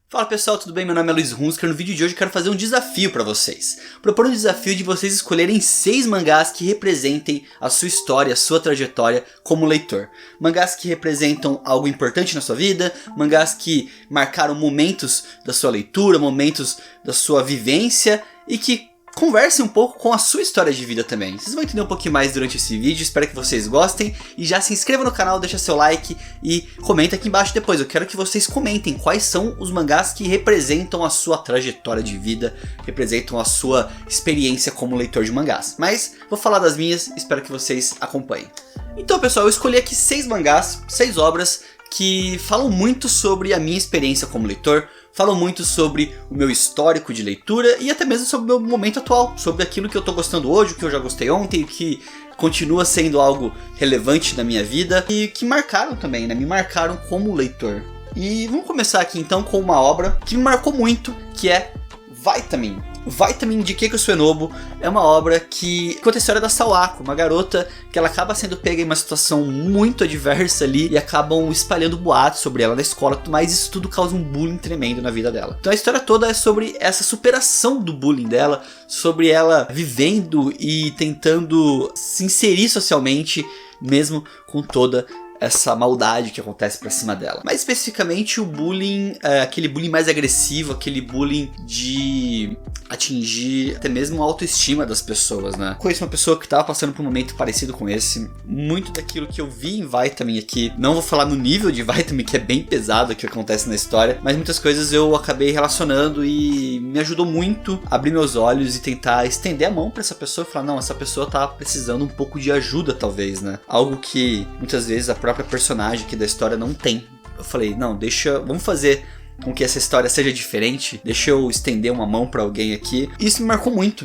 Fala pessoal, tudo bem? Meu nome é Luiz Hunsker. No vídeo de hoje eu quero fazer um desafio para vocês. Propor um desafio de vocês escolherem 6 mangás que representem a sua história, a sua trajetória como leitor. Mangás que representam algo importante na sua vida, mangás que marcaram momentos da sua leitura, momentos da sua vivência e que conversem um pouco com a sua história de vida também. Vocês vão entender um pouquinho mais durante esse vídeo, espero que vocês gostem. E já se inscreva no canal, deixa seu like e comenta aqui embaixo depois. Eu quero que vocês comentem quais são os mangás que representam a sua trajetória de vida, representam a sua experiência como leitor de mangás. Mas vou falar das minhas, espero que vocês acompanhem. Então pessoal, eu escolhi aqui 6 mangás, 6 obras que falam muito sobre a minha experiência como leitor, falam muito sobre o meu histórico de leitura e até mesmo sobre o meu momento atual, sobre aquilo que eu tô gostando hoje, o que eu já gostei ontem, o que continua sendo algo relevante na minha vida e que marcaram também, né? Me marcaram como leitor. E vamos começar aqui então com uma obra que me marcou muito, que é Vitamin. Vitamin de Keiko Suenobu é uma obra que conta a história da Sawako, uma garota que ela acaba sendo pega em uma situação muito adversa ali e acabam espalhando boatos sobre ela na escola, mas isso tudo causa um bullying tremendo na vida dela. Então a história toda é sobre essa superação do bullying dela, sobre ela vivendo e tentando se inserir socialmente, mesmo com toda essa maldade que acontece pra cima dela. Mais especificamente o bullying, aquele bullying mais agressivo, aquele bullying de atingir até mesmo a autoestima das pessoas, né? Conheço uma pessoa que tava passando por um momento parecido com esse. Muito daquilo que eu vi em Vitamin aqui, não vou falar no nível de Vitamin, que é bem pesado o que acontece na história, mas muitas coisas eu acabei relacionando e me ajudou muito a abrir meus olhos e tentar estender a mão pra essa pessoa e falar, não, essa pessoa tá precisando um pouco de ajuda talvez, né? Algo que muitas vezes a própria personagem aqui da história não tem. Eu falei, não, vamos fazer com que essa história seja diferente, deixa eu estender uma mão pra alguém aqui. Isso me marcou muito,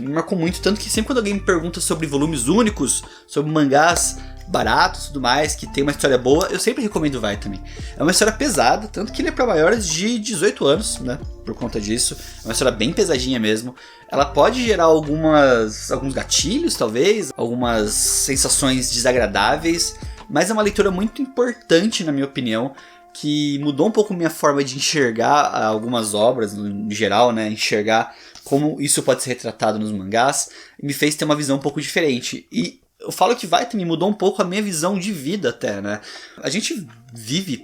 tanto que sempre quando alguém me pergunta sobre volumes únicos, sobre mangás baratos e tudo mais, que tem uma história boa, eu sempre recomendo Vitamin. É uma história pesada, tanto que ele é pra maiores de 18 anos, né, por conta disso. É uma história bem pesadinha mesmo. Ela pode gerar alguns gatilhos, talvez, algumas sensações desagradáveis, mas é uma leitura muito importante, na minha opinião, que mudou um pouco minha forma de enxergar algumas obras, no geral, né? Enxergar como isso pode ser retratado nos mangás, e me fez ter uma visão um pouco diferente. E eu falo que Vitamin mudou um pouco a minha visão de vida até, né? A gente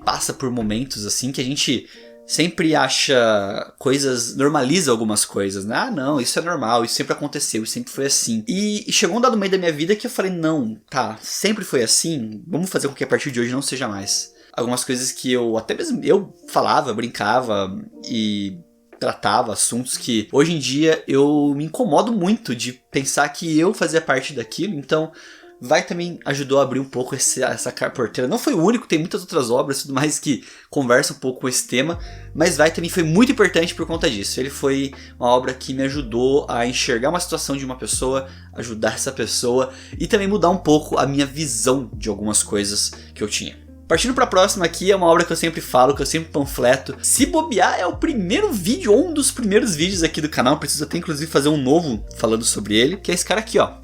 passa por momentos assim que a gente sempre acha coisas, normaliza algumas coisas, né? Ah, não, isso é normal, isso sempre aconteceu, isso sempre foi assim. E chegou um dado meio da minha vida que eu falei, não, tá, sempre foi assim, vamos fazer com que a partir de hoje não seja mais. Algumas coisas que até mesmo eu falava, brincava e tratava assuntos que hoje em dia eu me incomodo muito de pensar que eu fazia parte daquilo, então Vitamin ajudou a abrir um pouco essa porteira. Não foi o único, tem muitas outras obras e tudo mais que conversam um pouco com esse tema, mas Vitamin foi muito importante por conta disso. Ele foi uma obra que me ajudou a enxergar uma situação de uma pessoa, ajudar essa pessoa e também mudar um pouco a minha visão de algumas coisas que eu tinha. Partindo para a próxima aqui, é uma obra que eu sempre falo, que eu sempre panfleto. Se bobear, é o primeiro vídeo, ou um dos primeiros vídeos aqui do canal. Preciso até inclusive fazer um novo falando sobre ele, que é esse cara aqui, ó.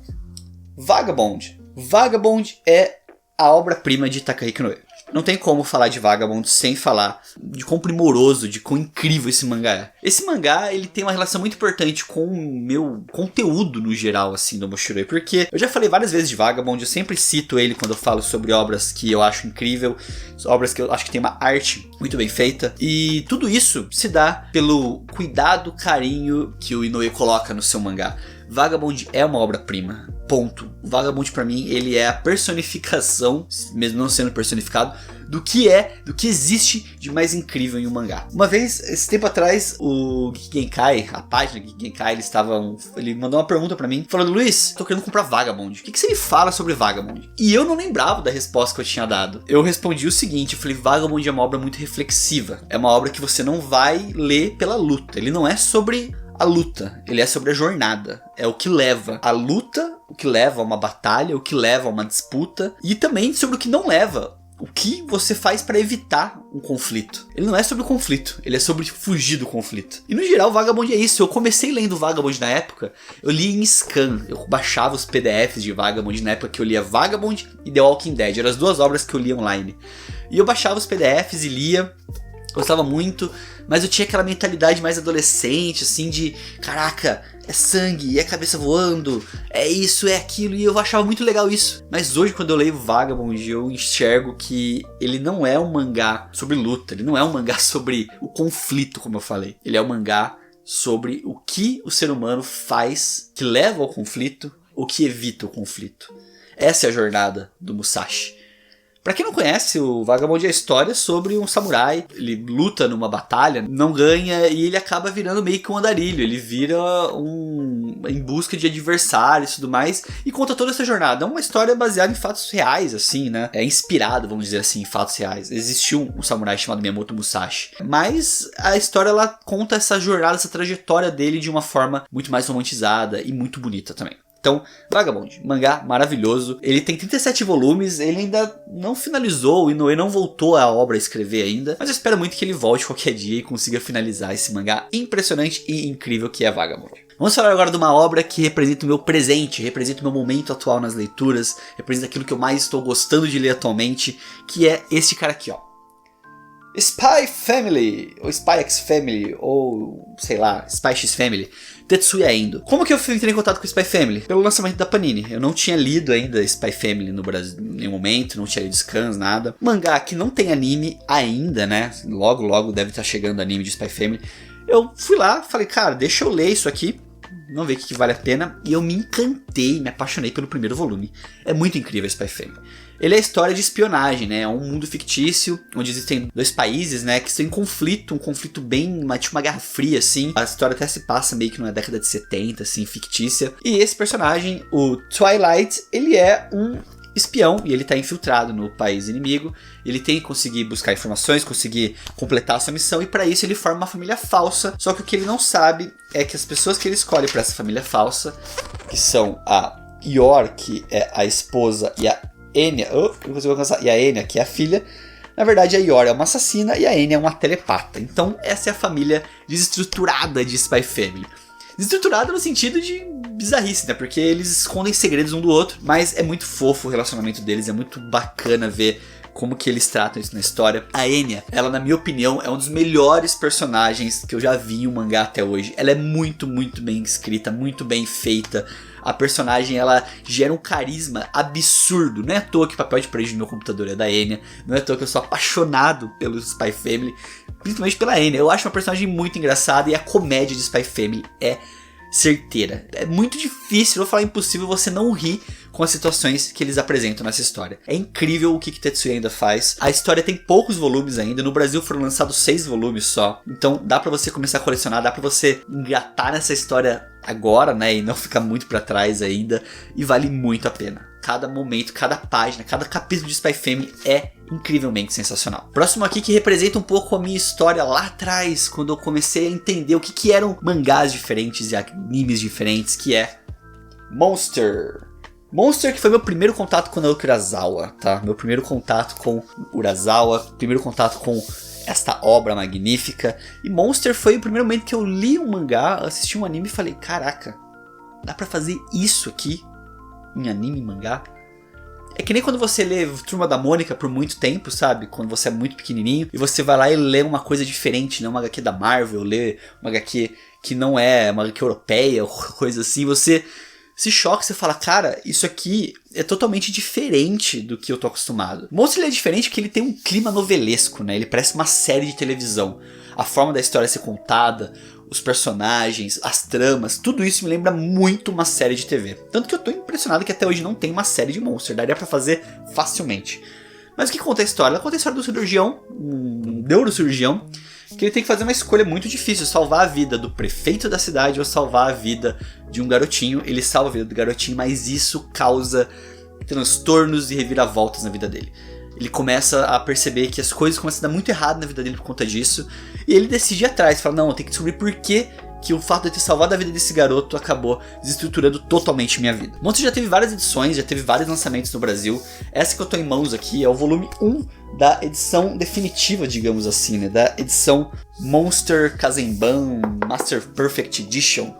Vagabond. Vagabond é a obra-prima de Takahiko Inoue. Não tem como falar de Vagabond sem falar de quão primoroso, de quão incrível esse mangá é. Esse mangá, ele tem uma relação muito importante com o meu conteúdo no geral, assim, do Moshiroi. Porque eu já falei várias vezes de Vagabond, eu sempre cito ele quando eu falo sobre obras que eu acho incrível, obras que eu acho que tem uma arte muito bem feita. E tudo isso se dá pelo cuidado, carinho que o Inoue coloca no seu mangá. Vagabond é uma obra-prima, ponto. Vagabond pra mim, ele é a personificação, mesmo não sendo personificado, do que existe de mais incrível em um mangá. Uma vez, esse tempo atrás, o Geek Genkai, a página Geek Genkai, ele mandou uma pergunta pra mim, falando, Luiz, tô querendo comprar Vagabond, o que você me fala sobre Vagabond? E eu não lembrava da resposta que eu tinha dado. Eu respondi o seguinte, eu falei, Vagabond é uma obra muito reflexiva, é uma obra que você não vai ler pela luta, ele não é sobre a luta, ele é sobre a jornada, é o que leva a luta, o que leva a uma batalha, o que leva a uma disputa, e também sobre o que não leva, o que você faz para evitar um conflito. Ele não é sobre o conflito, ele é sobre fugir do conflito. E no geral, Vagabond é isso. Eu comecei lendo Vagabond na época, eu li em scan, eu baixava os PDFs de Vagabond na época que eu lia Vagabond e The Walking Dead, eram as duas obras que eu lia online. E eu baixava os PDFs e lia. Gostava muito, mas eu tinha aquela mentalidade mais adolescente, assim, de caraca, é sangue, é cabeça voando, é isso, é aquilo, e eu achava muito legal isso. Mas hoje, quando eu leio Vagabond, eu enxergo que ele não é um mangá sobre luta, ele não é um mangá sobre o conflito, como eu falei. Ele é um mangá sobre o que o ser humano faz que leva ao conflito, ou que evita o conflito. Essa é a jornada do Musashi. Pra quem não conhece, o Vagabond é a história sobre um samurai. Ele luta numa batalha, não ganha e ele acaba virando meio que um andarilho. Ele vira em busca de adversários e tudo mais e conta toda essa jornada. É uma história baseada em fatos reais, assim, né? É inspirado, vamos dizer assim, em fatos reais. Existiu um samurai chamado Miyamoto Musashi. Mas a história, ela conta essa jornada, essa trajetória dele de uma forma muito mais romantizada e muito bonita também. Então, Vagabond, mangá maravilhoso. Ele tem 37 volumes, ele ainda não finalizou, o Inoue não voltou a obra a escrever ainda, mas eu espero muito que ele volte qualquer dia e consiga finalizar esse mangá impressionante e incrível que é Vagabond. Vamos falar agora de uma obra que representa o meu presente, representa o meu momento atual nas leituras, representa aquilo que eu mais estou gostando de ler atualmente, que é este cara aqui, ó. Spy Family, ou Spy X Family, ou sei lá, Spy X Family, Tetsuya Endo. Como que eu entrei em contato com o Spy Family? Pelo lançamento da Panini. Eu não tinha lido ainda Spy Family no Brasil em nenhum momento, não tinha lido scans, nada. Mangá que não tem anime ainda, né? Logo deve estar chegando anime de Spy Family. Eu fui lá, falei, cara, deixa eu ler isso aqui, vamos ver o que vale a pena. E eu me encantei, me apaixonei pelo primeiro volume. É muito incrível Spy Family. Ele é a história de espionagem, né? É um mundo fictício, onde existem dois países, né? Que estão em conflito, um conflito bem, tipo uma guerra fria, assim. A história até se passa meio que na década de 70, assim, fictícia. E esse personagem, o Twilight, ele é um espião e ele está infiltrado no país inimigo. Ele tem que conseguir buscar informações, conseguir completar a sua missão e para isso ele forma uma família falsa. Só que o que ele não sabe é que as pessoas que ele escolhe para essa família falsa, que são a Yor, que é a esposa, e a Enya, e a Enya, que é a filha, na verdade a Yor é uma assassina e a Enya é uma telepata. Então essa é a família desestruturada de Spy Family. Desestruturada no sentido de bizarrice, né? Porque eles escondem segredos um do outro, mas é muito fofo o relacionamento deles, é muito bacana ver como que eles tratam isso na história. A Enya, ela na minha opinião é um dos melhores personagens que eu já vi em um mangá até hoje. Ela é muito bem escrita, muito bem feita. A personagem, ela gera um carisma absurdo. Não é à toa que o papel de parede no meu computador é da Enya. Não é à toa que eu sou apaixonado pelo Spy Family, principalmente pela Enya. Eu acho uma personagem muito engraçada e a comédia de Spy Family é certeira. É muito difícil, vou falar impossível, você não rir com as situações que eles apresentam nessa história. É incrível o que Tetsuya ainda faz. A história tem poucos volumes ainda. No Brasil foram lançados 6 volumes só. Então dá pra você começar a colecionar, dá pra você engatar nessa história agora, né? E não ficar muito pra trás ainda. E vale muito a pena. Cada momento, cada página, cada capítulo de Spy Family é incrivelmente sensacional. Próximo aqui que representa um pouco a minha história lá atrás, quando eu comecei a entender o que eram mangás diferentes e animes diferentes, que é Monster. Monster, que foi meu primeiro contato com Naoki Urasawa, tá? Meu primeiro contato com Urasawa, primeiro contato com esta obra magnífica. E Monster foi o primeiro momento que eu li um mangá, assisti um anime e falei, caraca, dá pra fazer isso aqui em anime e mangá? É que nem quando você lê Turma da Mônica por muito tempo, sabe? Quando você é muito pequenininho e você vai lá e lê uma coisa diferente, né? Uma HQ da Marvel, lê uma HQ que não é uma HQ europeia ou coisa assim, você se choca, você fala, cara, isso aqui é totalmente diferente do que eu tô acostumado. Monster ele é diferente porque ele tem um clima novelesco, né? Ele parece uma série de televisão. A forma da história ser contada, os personagens, as tramas, tudo isso me lembra muito uma série de TV. Tanto que eu tô impressionado que até hoje não tem uma série de Monster, daria pra fazer facilmente. Mas o que conta a história? Ela conta a história do cirurgião, um neurocirurgião, que ele tem que fazer uma escolha muito difícil, salvar a vida do prefeito da cidade ou salvar a vida de um garotinho. Ele salva a vida do garotinho, mas isso causa transtornos e reviravoltas na vida dele. Ele começa a perceber que as coisas começam a dar muito errado na vida dele por conta disso. E ele decide ir atrás, fala, não, eu tenho que descobrir por que o fato de eu ter salvado a vida desse garoto acabou desestruturando totalmente minha vida. Monster já teve várias edições, já teve vários lançamentos no Brasil. Essa que eu tô em mãos aqui é o volume 1 da edição definitiva, digamos assim, né? Da edição Monster Kazemban Master Perfect Edition,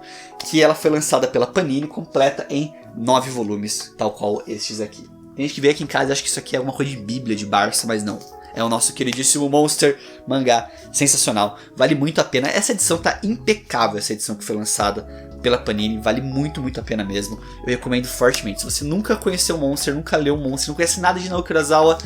que ela foi lançada pela Panini, completa em 9 volumes, tal qual estes aqui. Tem gente que vê aqui em casa e acha que isso aqui é alguma coisa de bíblia, de Barça, mas não. é o nosso queridíssimo Monster, mangá sensacional, vale muito a pena. Essa edição tá impecável, essa edição que foi lançada pela Panini, vale muito, muito a pena mesmo. Eu recomendo fortemente. Se você nunca conheceu o Monster, nunca leu o Monster, não conhece nada de Naoki Urasawa,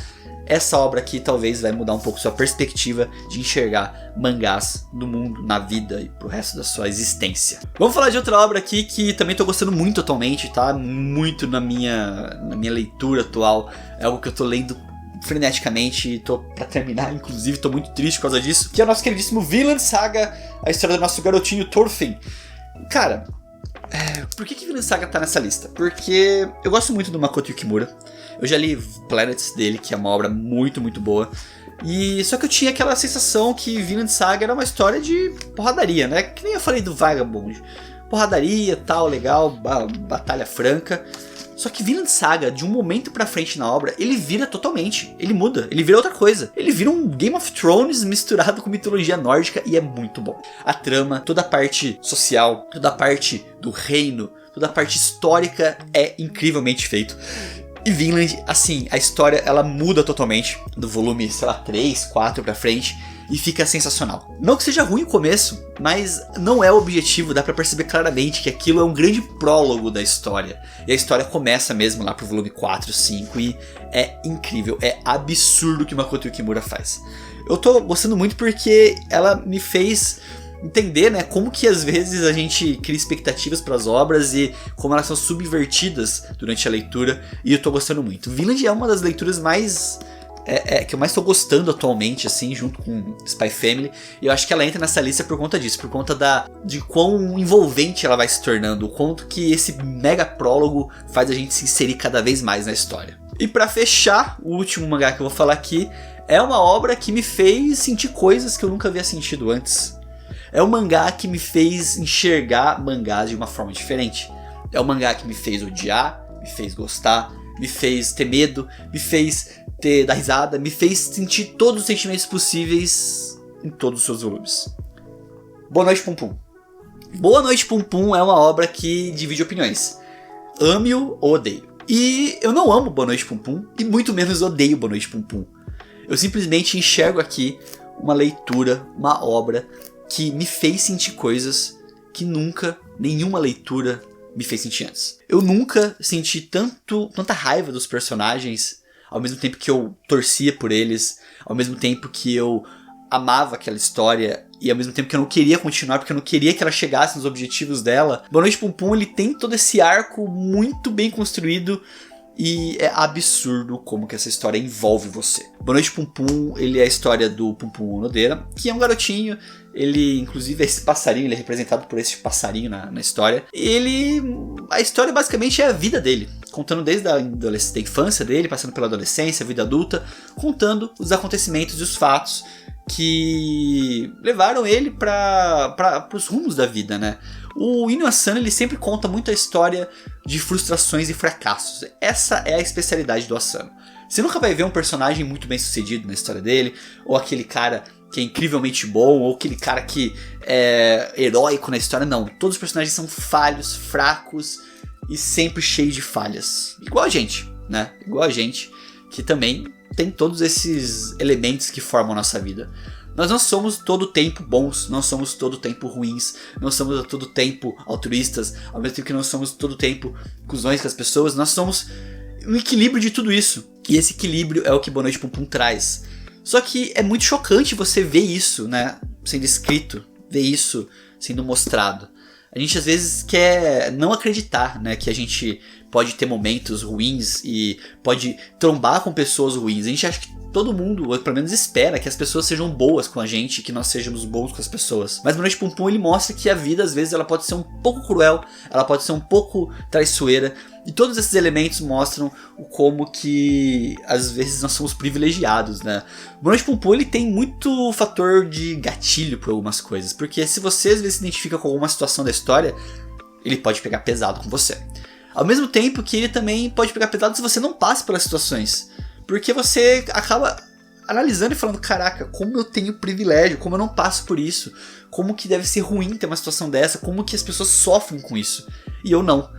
essa obra aqui talvez vai mudar um pouco sua perspectiva de enxergar mangás no mundo, na vida e pro resto da sua existência. Vamos falar de outra obra aqui que também tô gostando muito atualmente, tá? Muito na minha leitura atual. É algo que eu tô lendo freneticamente e tô pra terminar, inclusive tô muito triste por causa disso, que é o nosso queridíssimo Vinland Saga, a história do nosso garotinho Thorfinn. Cara, por que Vinland Saga tá nessa lista? Porque eu gosto muito do Makoto Yukimura. Eu já li Planets dele, que é uma obra muito, muito boa. E só que eu tinha aquela sensação que Vinland Saga era uma história de porradaria, né? Que nem eu falei do Vagabond. Porradaria, tal, legal, batalha franca. Só que Vinland Saga, de um momento pra frente na obra, ele vira totalmente. Ele muda, ele vira outra coisa. Ele vira um Game of Thrones misturado com mitologia nórdica e é muito bom. A trama, toda a parte social, toda a parte do reino, toda a parte histórica é incrivelmente feito. E Vinland, assim, a história ela muda totalmente do volume, sei lá, 3, 4 pra frente e fica sensacional. Não que seja ruim o começo, mas não é o objetivo, dá pra perceber claramente que aquilo é um grande prólogo da história. E a história começa mesmo lá pro volume 4, 5 e é incrível, é absurdo o que Makoto Yukimura faz. Eu tô gostando muito porque ela me fez entender, né, como que às vezes a gente cria expectativas para as obras e como elas são subvertidas durante a leitura, e eu tô gostando muito. Vinland é uma das leituras mais que eu mais tô gostando atualmente, assim, junto com Spy Family, e eu acho que ela entra nessa lista por conta disso, por conta de quão envolvente ela vai se tornando, o quanto que esse mega prólogo faz a gente se inserir cada vez mais na história. E para fechar, o último mangá que eu vou falar aqui é uma obra que me fez sentir coisas que eu nunca havia sentido antes. É um mangá que me fez enxergar mangás de uma forma diferente. É um mangá que me fez odiar, me fez gostar, me fez ter medo, me fez dar risada, me fez sentir todos os sentimentos possíveis em todos os seus volumes. Boa Noite Pum Pum. Boa Noite Pum Pum é uma obra que divide opiniões. Ame-o ou odeio. E eu não amo Boa Noite Pum Pum e muito menos odeio Boa Noite Pum Pum. Eu simplesmente enxergo aqui uma leitura, uma obra que me fez sentir coisas que nunca nenhuma leitura me fez sentir antes. Eu nunca senti tanta raiva dos personagens, ao mesmo tempo que eu torcia por eles, ao mesmo tempo que eu amava aquela história e ao mesmo tempo que eu não queria continuar, porque eu não queria que ela chegasse nos objetivos dela. Boa Noite Pum Pum, ele tem todo esse arco muito bem construído e é absurdo como que essa história envolve você. Boa Noite Pum Pum, ele é a história do Pum Pum Onodeira, que é um garotinho. Ele, inclusive, esse passarinho, ele é representado por esse passarinho na história. A história basicamente é a vida dele, contando desde a infância dele, passando pela adolescência, vida adulta, contando os acontecimentos e os fatos que levaram ele para os rumos da vida, né? O Inu Asano, ele sempre conta muito a história de frustrações e fracassos. Essa é a especialidade do Asano. Você nunca vai ver um personagem muito bem sucedido na história dele, ou aquele cara que é incrivelmente bom, ou aquele cara que é heróico na história. Não, todos os personagens são falhos, fracos e sempre cheios de falhas. Igual a gente, né? Igual a gente, que também tem todos esses elementos que formam a nossa vida. Nós não somos todo o tempo bons, não somos todo o tempo ruins, não somos todo o tempo altruístas, ao mesmo tempo que não somos todo o tempo cuzões com as pessoas. Nós somos um equilíbrio de tudo isso. E esse equilíbrio é o que Boa Noite Pum Pum traz. Só que é muito chocante você ver isso, né, sendo escrito, ver isso sendo mostrado. A gente às vezes quer não acreditar, né, que a gente pode ter momentos ruins e pode trombar com pessoas ruins. A gente acha que todo mundo, ou pelo menos espera, que as pessoas sejam boas com a gente, que nós sejamos bons com as pessoas. Mas Boa Noite Pum Pum, ele mostra que a vida às vezes ela pode ser um pouco cruel, ela pode ser um pouco traiçoeira. E todos esses elementos mostram o como que às vezes nós somos privilegiados, né? Boa Noite Pum Pum, ele tem muito fator de gatilho para algumas coisas, porque se você às vezes se identifica com alguma situação da história, ele pode pegar pesado com você. Ao mesmo tempo que ele também pode pegar pesado se você não passa pelas situações, porque você acaba analisando e falando, caraca, como eu tenho privilégio, como eu não passo por isso, como que deve ser ruim ter uma situação dessa, como que as pessoas sofrem com isso, e eu não.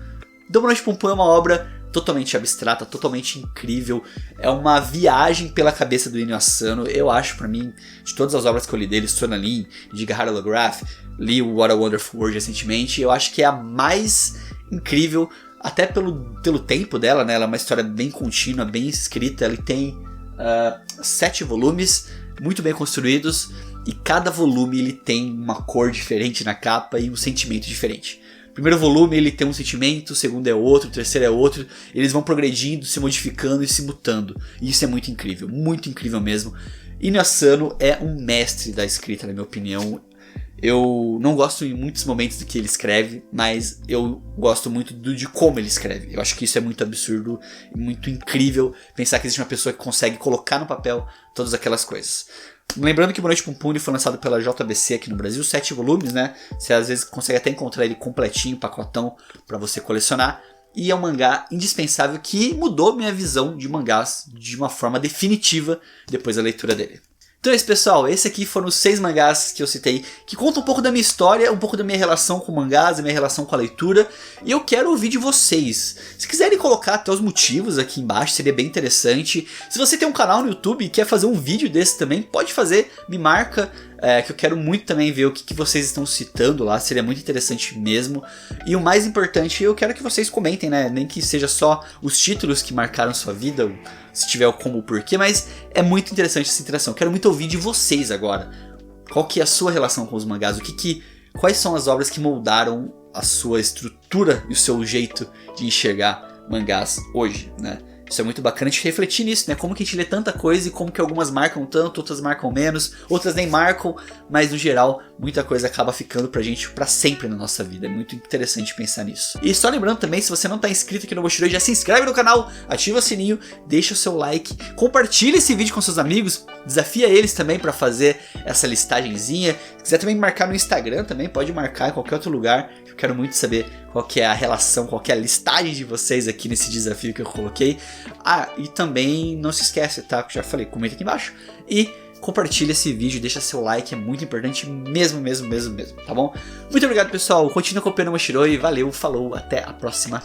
Então Boa Noite Pum Pum é uma obra totalmente abstrata, totalmente incrível. É uma viagem pela cabeça do Inio Asano. Eu acho, pra mim, de todas as obras que eu li dele, Sonalin, Jigahara Holograph, li o What a Wonderful World recentemente, eu acho que é a mais incrível, até pelo tempo dela, né? Ela é uma história bem contínua, bem escrita. Ele tem 7 volumes, muito bem construídos, e cada volume ele tem uma cor diferente na capa e um sentimento diferente. O primeiro volume ele tem um sentimento, o segundo é outro, o terceiro é outro. Eles vão progredindo, se modificando e se mutando. E isso é muito incrível mesmo. Inio Asano é um mestre da escrita, na minha opinião. Eu não gosto em muitos momentos do que ele escreve, mas eu gosto muito de como ele escreve. Eu acho que isso é muito absurdo e muito incrível, pensar que existe uma pessoa que consegue colocar no papel todas aquelas coisas. Lembrando que Boa Noite Punpun foi lançado pela JBC aqui no Brasil, 7 volumes, né? Você às vezes consegue até encontrar ele completinho, pacotão, para você colecionar. E é um mangá indispensável que mudou minha visão de mangás de uma forma definitiva depois da leitura dele. Então é isso, pessoal, esse aqui foram os 6 mangás que eu citei, que contam um pouco da minha história, um pouco da minha relação com mangás, da minha relação com a leitura, e eu quero ouvir de vocês. Se quiserem colocar até os motivos aqui embaixo, seria bem interessante. Se você tem um canal no YouTube e quer fazer um vídeo desse também, pode fazer, me marca, que eu quero muito também ver o que vocês estão citando lá, seria muito interessante mesmo. E o mais importante, eu quero que vocês comentem, né, nem que seja só os títulos que marcaram sua vida, se tiver como o porquê, mas é muito interessante essa interação. Quero muito ouvir de vocês agora. Qual que é a sua relação com os mangás? Quais são as obras que moldaram a sua estrutura e o seu jeito de enxergar mangás hoje, né? Isso é muito bacana a gente refletir nisso, né? Como que a gente lê tanta coisa e como que algumas marcam tanto, outras marcam menos, outras nem marcam, mas no geral, muita coisa acaba ficando pra gente pra sempre na nossa vida. É muito interessante pensar nisso. E só lembrando também, se você não tá inscrito aqui no Mochilei, já se inscreve no canal, ativa o sininho, deixa o seu like, compartilha esse vídeo com seus amigos, desafia eles também pra fazer essa listagenzinha. Se quiser também marcar no Instagram, também pode marcar em qualquer outro lugar. Eu quero muito saber qual que é a relação, qual que é a listagem de vocês aqui nesse desafio que eu coloquei. Ah, e também não se esquece, tá? Já falei, comenta aqui embaixo. E compartilha esse vídeo, deixa seu like, é muito importante mesmo, tá bom? Muito obrigado, pessoal. Continue acompanhando o Mochilei, valeu, falou, até a próxima.